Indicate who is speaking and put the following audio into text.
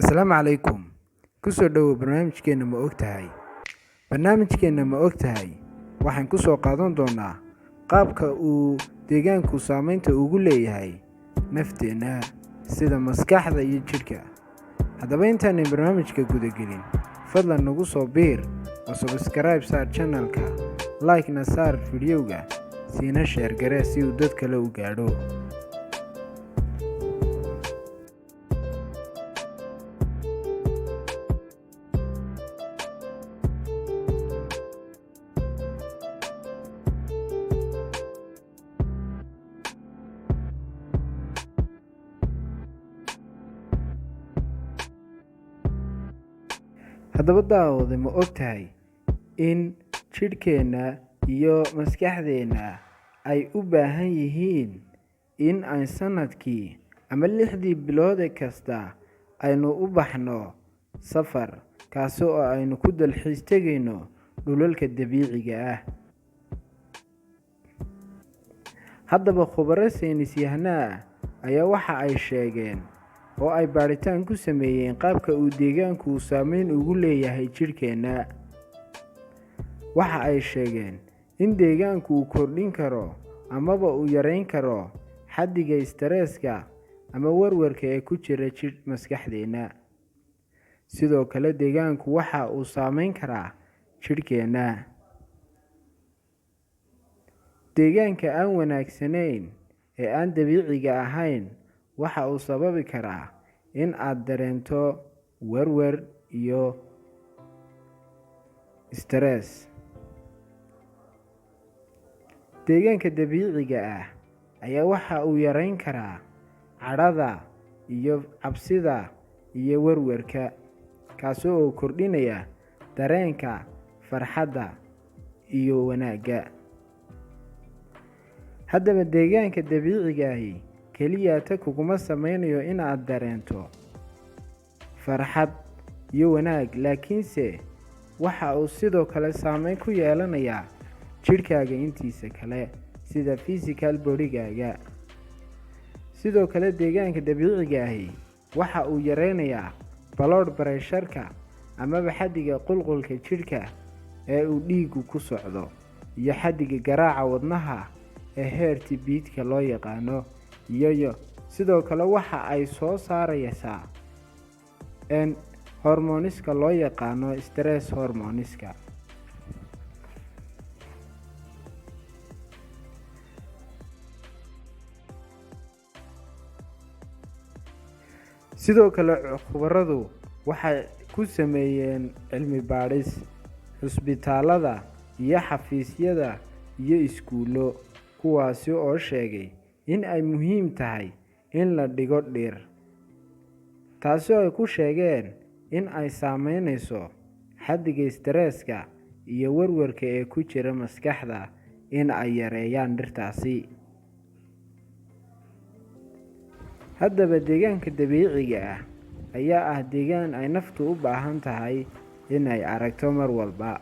Speaker 1: Asalaamu calaykum. Ku soo dhawow barnaamijkeena ma ogtahay. Barnaamijkeena ma ogtahay waxaan ku soo qaadan doonaa qaabka uu deegaanku saameynta ugu leeyahay nafteena sida maskaxda iyo jidhka. Haddaba intaanay barnaamijka gudagelin, fadlan nagu soo biir oo subscribe saar channelka, like-na saar fiidiyowga, siina share garee si uu dad kale u gaadho. Haddaba daawade ma ogtahay in jidhkeena iyo maskaxdeena ay u baahan yihiin in aan sanadkii ama 6 bilood kasta aynu u baxno safar kaas oo aynu ku dalxiis tegayno dhulalka dabiiciga ah. Haddaba khubaro saynis yahanada ayaa waxa ay sheegeen oo ay baaritaan ku sameeyeen qaabka uu deegaanku saameyn ugu leeyahay jidhkeena. Waxa ay sheegeen in deegaanku uu kordhin karo amaba uu yareyn karo xaddiga stresska ama warwarka ee ku jira maskaxdeena. Sidoo kale deegaanku waxa uu saameyn karaa jidhkeena. Deegaanka aan wanaagsanayn ee aan dabiiciga ahayn waxa uu sababi karaa in aad dareento warwar iyo stress. Deegaanka dabiiciga ah ayaa waxa uu yareyn karaa cadhada iyo cabsida iyo warwarka, kaas oo kordhinaya dareenka farxadda iyo wanaagga. Haddaba deegaanka dabiiciga ahi kaliya kuguma sameynayo in aad dareento farxad iyo wanaag, laakiinse waxa uu sidoo kale saameyn ku yeelanayaa jidhkaaga intiisa kale sida physical body-gaaga. Sidoo kale deegaanka dabiiciga ahi waxa uu yareynayaa blood pressure-ka amaba xaddiga qulqulka jidhka ee uu dhiiggu ku socdo iyo xaddiga garaaca wadnaha ee heartbeat-ka loo yaqaano. iyo sidoo kale waxa ay soo saaraysaa hormooniska loo yaqaano stress hormooniska. Sidoo kale khubaradu waxay ku sameeyeen cilmi baadhis cusbitaalada iyo xafiisyada iyo iskuulo, kuwaasi oo sheegay in ay muhiim tahay in la dhigo dhir, taasoo ay ku sheegeen in ay saameynayso xaddiga stresska iyo warwarka ee ku jira maskaxda in ay yareeyaan dhirtaasi. Haddaba deegaanka dabiiciga ah ayaa ah deegaan ay naftu u baahan tahay in ay aragto mar walba.